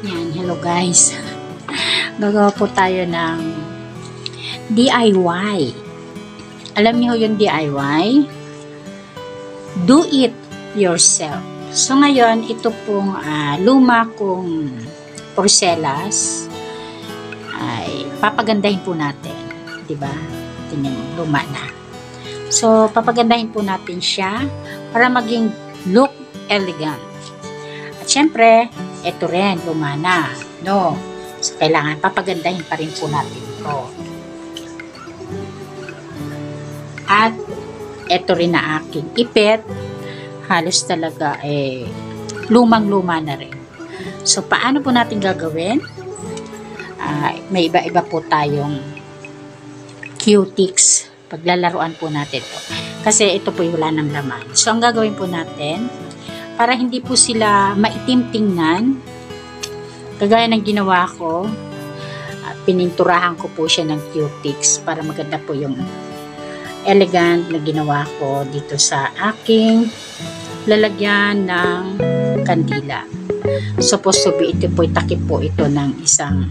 Yan, hello guys. Gagawa po tayo ng DIY. Alam niyo yung DIY? Do it yourself. So ngayon, ito pong luma kong porcelas ay papagandahin po natin. Diba? Tingnan mo, luma na. So, papagandahin po natin siya para maging look elegant. At syempre, ito rin, luma na. No? So, kailangan papagandahin pa rin po natin ito. At ito rin na aking ipit. Halos talaga lumang-luma na rin. So, paano po natin gagawin? May iba-iba po tayong cutics. Paglalaruan po natin ito. Kasi ito po wala ng laman. So, ang gagawin po natin, para hindi po sila maitim tingnan, kagaya ng ginawa ko, pininturahan ko po siya ng cutics para maganda po yung elegant na ginawa ko dito sa aking lalagyan ng kandila. Supposed to be, ito po, takip po ito ng isang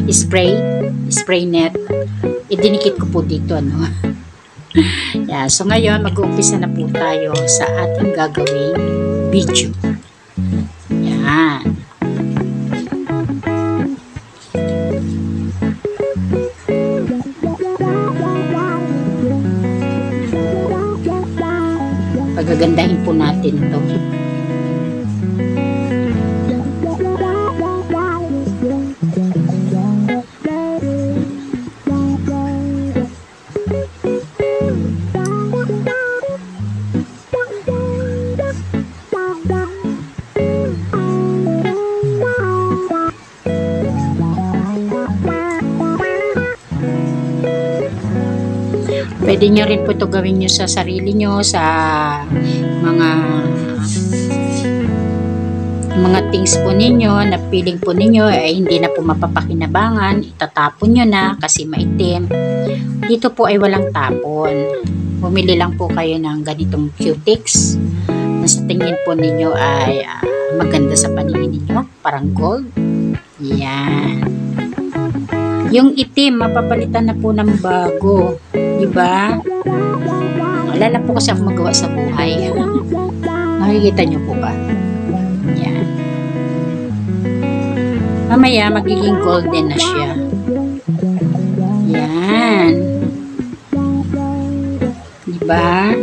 spray net. Idinikit ko po dito, no? Yeah, so ngayon, mag-uumpisa na po tayo sa ating gagawing video. Yan. Pagagandahin po natin ito. Pwede nyo rin po ito gawin nyo sa sarili nyo, sa mga things po ninyo na feeling po ninyo ay hindi na po mapapakinabangan, itatapon nyo na kasi maitim. Dito po ay walang tapon. Bumili lang po kayo ng ganitong cutics na sa tingin po ninyo ay maganda sa paningin ninyo, parang gold. Yan. Yung itim, mapapalitan na po ng bago. Diba? Wala lang po kasi ang magawa sa buhay. Nakikita nyo po ba? Yan. Mamaya, magiging golden na siya. Yan. Diba?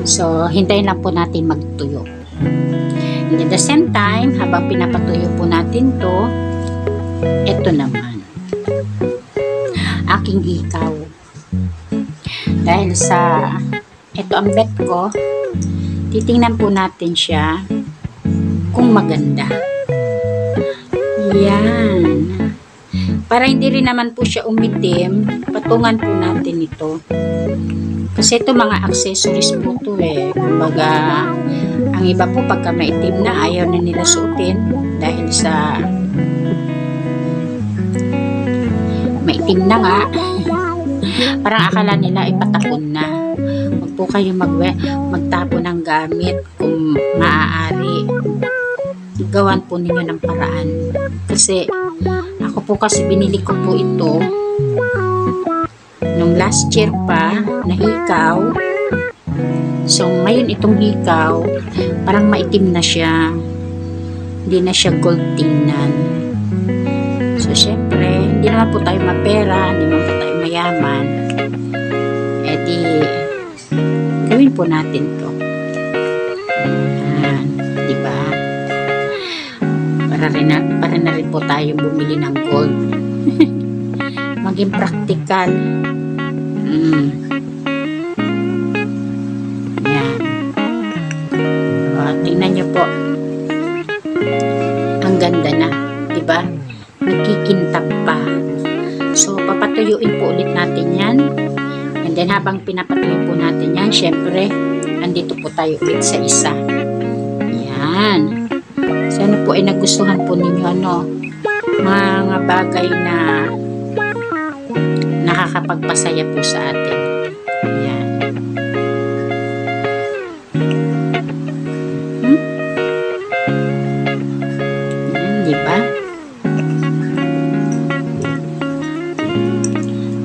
So, hintayin lang po natin magtuyo. And at the same time, habang pinapatuyo po natin to, ito naman. Aking hikaw. Dahil sa, ito ang bet ko, titingnan po natin siya kung maganda. Yan. Para hindi rin naman po siya umitim, patungan po natin ito. Kasi ito mga accessories po ito Kumbaga, ang iba po pagka maitim na, ayaw na nila suotin dahil sa maitim na nga. Parang akala nila ipatapon na. Huwag po kayo magtapon ng gamit kung maaari. Gawan po ninyo ng paraan. Kasi ako po kasi binili ko po ito nung last year pa na hikaw. So ngayon itong hikaw parang maitim na siya, hindi na siya gold tingnan. So syempre hindi naman po tayo mapera, hindi naman po tayo mayaman, di gawin po natin to. Diba? Para na rin po tayo bumili ng gold. Maging practical. Yan. Tingnan nyo po. Ang ganda na. Diba? Nagkikintab pa. So, papatuyuin po ulit natin yan. And then, habang pinapatuyo po natin yan, syempre, andito po tayo ulit sa isa. Yan. Sana po po ay nagustuhan po ninyo, ano, mga bagay na nakakapagpasaya po sa atin. Yan. Di ba?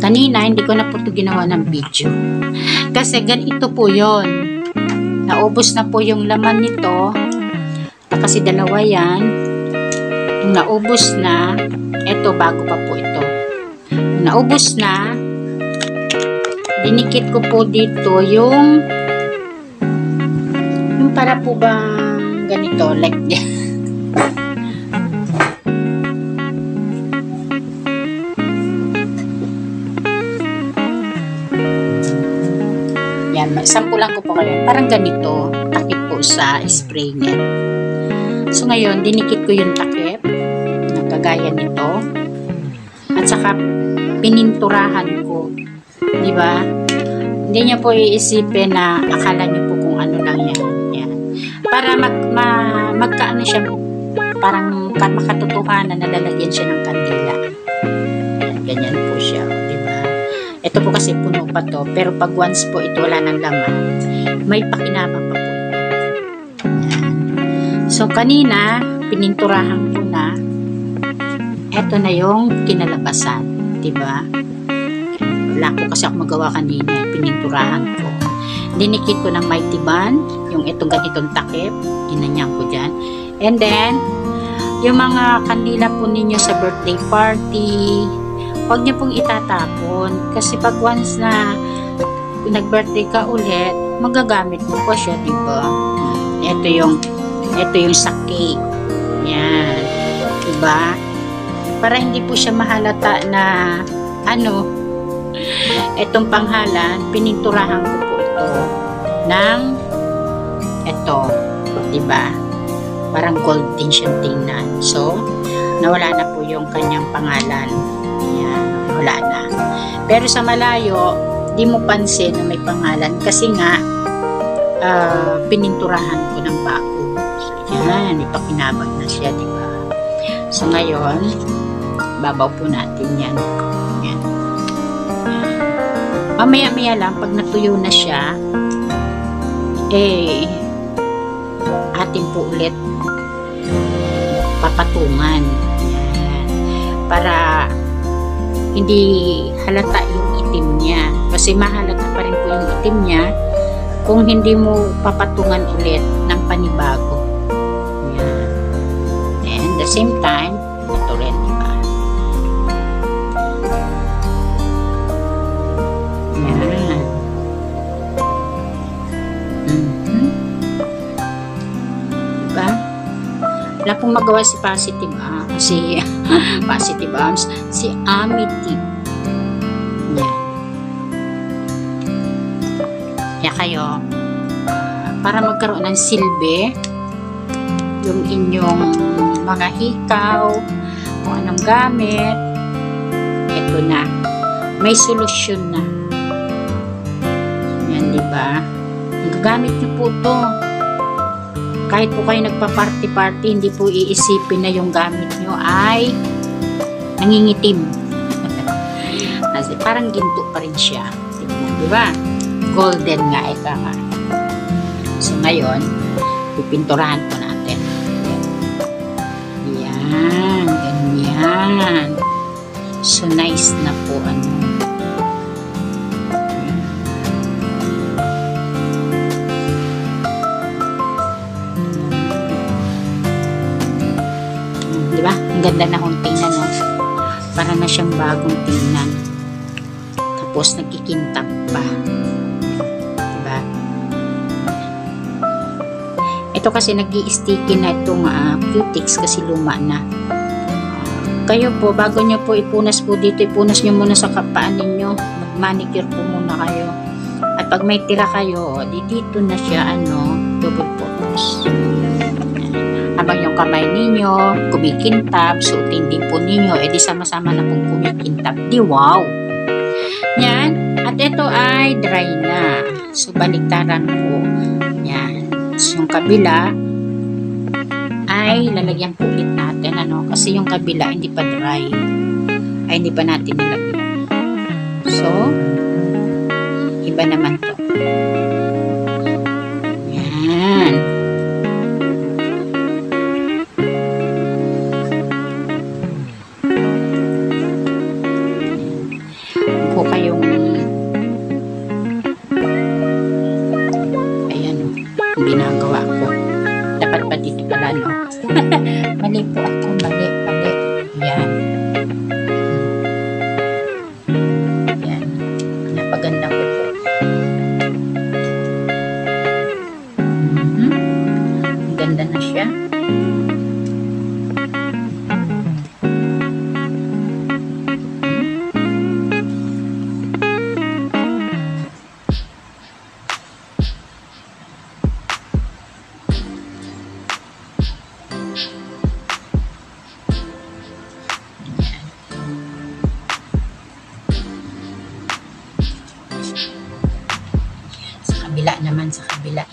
Kanina, hindi ko na po ito ginawa ng video. Kasi ganito po yon. Naubos na po yung laman nito. Kasi dalawa yan. Yung naubos na, ito bago pa po ito. Yung naubos na, dinikit ko po dito yung para po bang ganito, like this. Yan, sampulan ko po kayo. Parang ganito, takip po sa spray net. So ngayon, dinikit ko yung takip na kagaya nito. At saka pininturahan ko. Di ba? Hindi niyo po iisipin na akala niyo po kung ano lang yan. Yan. Para magkaano siya, parang makatotohanan na lalagyan siya ng kandila. Yan, ganyan po siya. Di ba? Ito po kasi puno pa to. Pero pag once po ito wala ng laman, may pakinabang pa po. So, kanina, pininturahan ko na. Eto na yung kinalabasan. Diba? Wala ko kasi ako magawa kanina. Pininturahan ko. Dinikit ko ng mighty band. Yung itong ganitong takip. Ginanyan ko dyan. And then, yung mga kandila po ninyo sa birthday party, huwag niyo pong itatapon. Kasi pag once na nag-birthday ka ulit, magagamit mo po siya. Diba? Ito yung sake. Yan. Diba? Para hindi po siya mahalata na ano, itong panghalan, pininturahan ko po ito ng ito. Diba? Parang gold din siyang tingnan. So, nawala na po yung kanyang pangalan. Yan. Wala na. Pero sa malayo, di mo pansin na may pangalan kasi nga pininturahan ko ng bago. Yan, ipakinabag na siya, di ba? So, ngayon, babaw po natin yan. Yan. Mamaya-maya lang, pag natuyo na siya, atin po ulit papatungan. Yan. Para hindi halata yung itim niya. Kasi mahalata pa rin po yung itim niya kung hindi mo papatungan ulit ng panibago. And the same time, ito rin, diba? Yan. Diba? Wala pong magawa si Positive Positive Arms, si Amity. Yan. Kaya kayo, para magkaroon ng silbi, yung inyong mga hikaw, kung anong gamit, eto na. May solusyon na. Yan, diba? Gagamit nyo po to. Kahit po kayo nagpa-party-party, hindi po iisipin na yung gamit nyo ay nangingitim. Kasi parang ginto pa rin siya. Diba? Golden nga, eka nga. So, ngayon, pipinturahan ko natin. Yan, ganyan. So, nice na po, ano. Diba? Ang ganda na kong tingnan, no? Para na siyang bagong tingnan. Tapos, nagkikintab pa. Diba? Ito kasi nag-i-sticky na itong cutics kasi luma na. Kayo po, bago nyo po ipunas po dito, ipunas nyo muna sa kapaan ninyo. Mag-manicure po muna kayo. At pag may tira kayo, dito na siya, ano, double purpose. Habang yung kamay ninyo, kumikintab, suotin din po ninyo, edi sama-sama na pong kumikintab. Di wow! Yan. At ito ay dry na. So, baliktaran po. Yan. So, yung kabila ay ay lalagyan po ulit natin, ano, kasi yung kabila hindi pa dry. Ay, hindi pa natin nilagyan. So, iba naman to. Yan. Kung kayong ayan o, ginagawa ko. Dapat pa dito pala, no? Mali po ako, mali. Yan. Yan. Napaganda ko po. Ang ganda na siya. Kabila naman, sa kabila.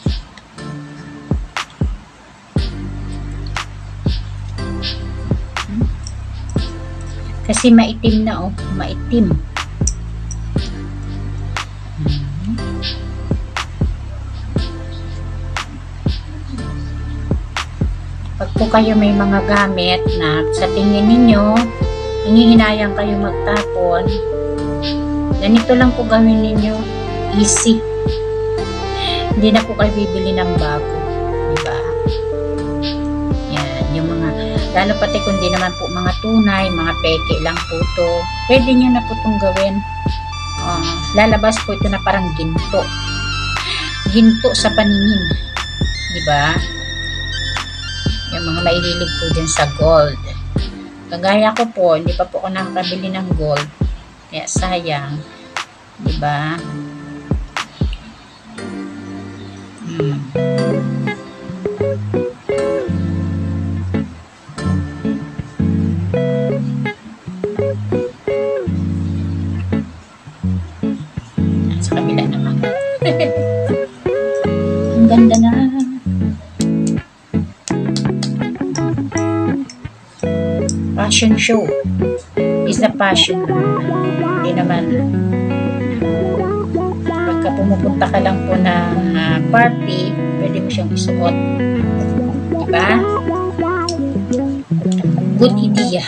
Kasi maitim na, oh, maitim. Pag po kayo may mga gamit na sa tingin ninyo nangihinayang kayo magtapon, ganito lang po gawin ninyo, easy. Hindi na po kayo bibili ng bago. Diba? Yan. Yung mga, lalo pati kung di naman po mga tunay, mga peke lang po to, pwede nyo na po itong gawin. Lalabas po ito na parang ginto. Ginto sa paningin. Diba? Yung mga mahilig po din sa gold. Kagaya ko po, hindi pa po ako nakakabili ng gold. Kaya sayang. Diba? Sa kabila naman. Ang ganda na. Fashion show. Is a fashion. Hindi naman. Pagka pumupunta ka lang po na party, pwede mo siyang isuot. Diba? Good idea.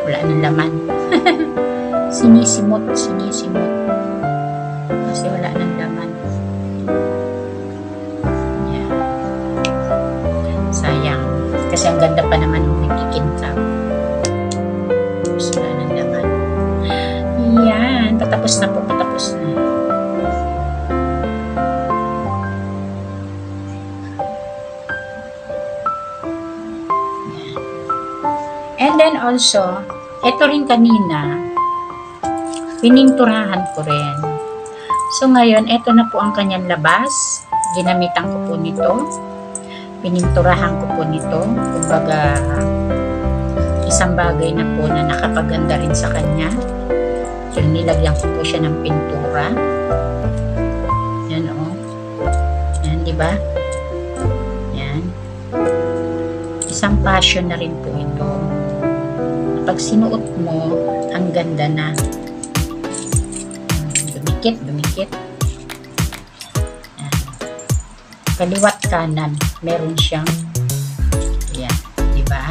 Wala nang laman. Sinisimot. Kasi wala nang laman. Yeah. Sayang. Kasi ang ganda pa naman ng nagkikintab. Tapos wala nang laman. Yan. Patapos na po. Patapos na. Yan. And then also, ito rin kanina, pininturahan ko rin. So ngayon, ito na po ang kanyang labas. Ginamitan ko po nito. Pininturahan ko po nito. Kumbaga, isang bagay na po na nakapaganda rin sa kanya. So nilagyan ko po siya ng pintura. Yan o. Yan, diba? Yan. Isang passion na rin po ito. Pag sinuot mo, ang ganda na. Dumikit. Yan. Kaliwat kanan, meron siyang yan, diba?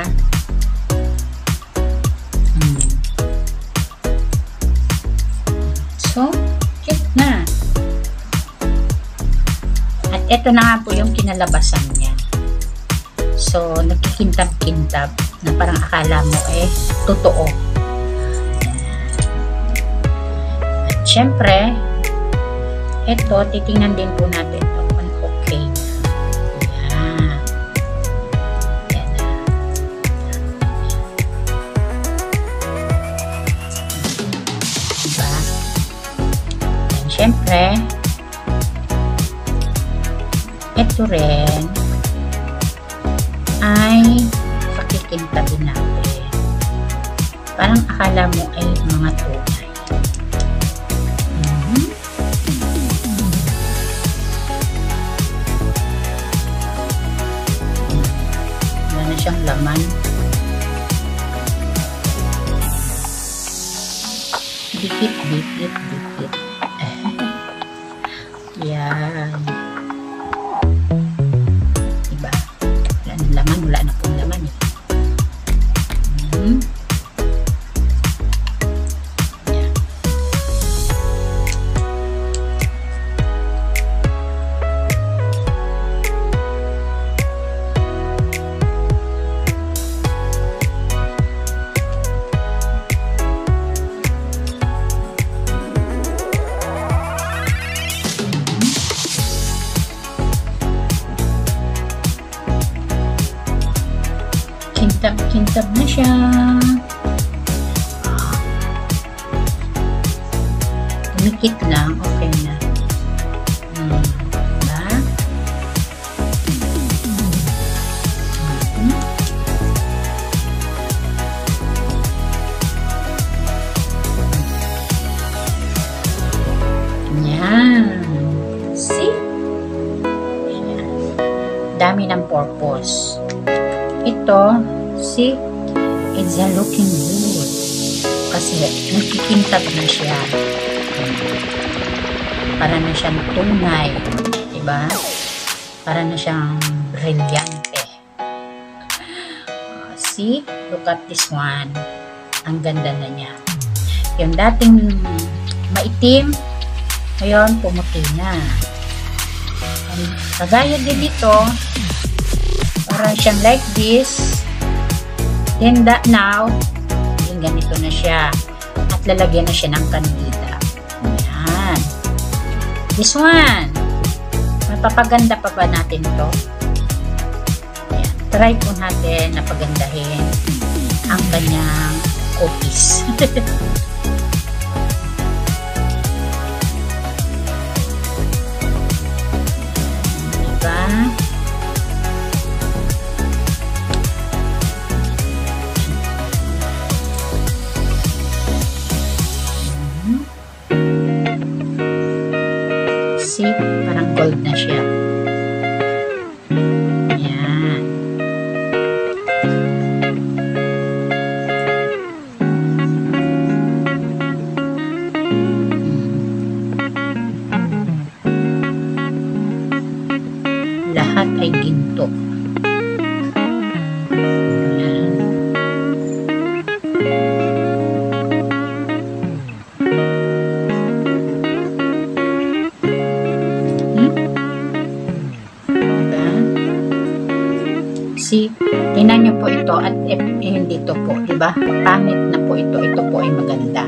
So, cute na. At ito na nga po yung kinalabasan niya. So, nagkikintab-kintab na parang akala mo totoo. At syempre, ito, titingnan din po natin ito. ito rin ay pakikintabin natin. Parang akala mo ay mga tunay. Wala na siyang laman. Dikit. Yan. Diba? Wala na laman. Wala na pong laman eh. Yan. Kintab na siya. Tumikit lang, okay na. Diba? Yan. See? Yan. Dami ng purpose. Ito, see, it's a looking good. Kasi nakikintab na siya. Para na siyang tunay. Diba? Para na siyang brilyante. See, look at this one. Ang ganda na niya. Yung dating maitim, ngayon pumuti na. Kagaya din dito, para siyang like this. Then now, yung ganito na siya. At lalagyan na siya ng kandila. Ayan. This one. Mapapaganda pa ba natin to? Ayan. Try po natin na pagandahin ang kanyang cookies. Diba? See, parang gold na siya. Ayan. Lahat ay ginto. Ayan. See, tingnan nyo po ito at hindi ito po, diba? Pangit na po ito. Ito po ay maganda.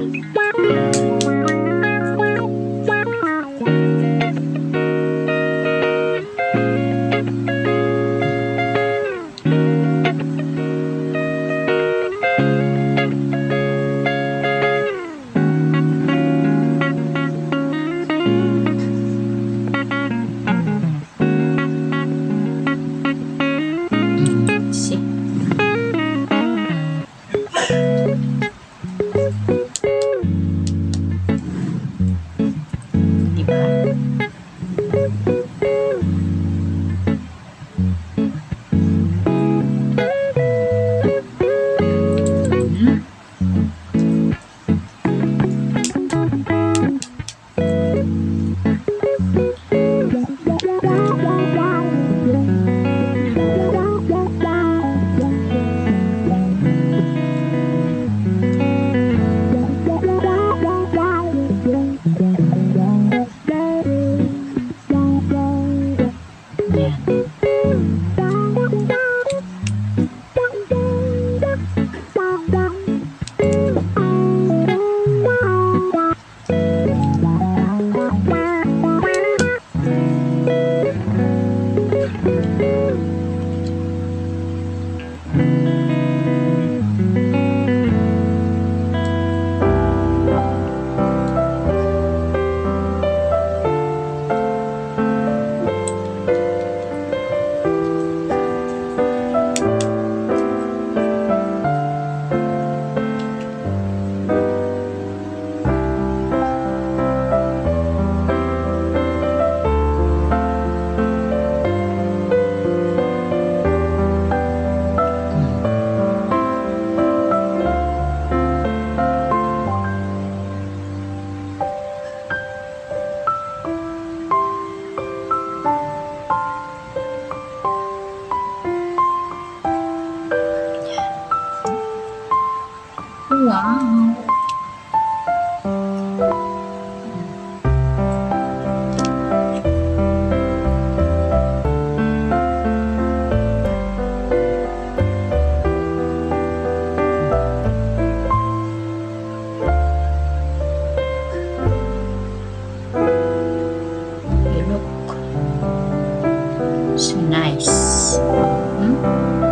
So nice. Hmm?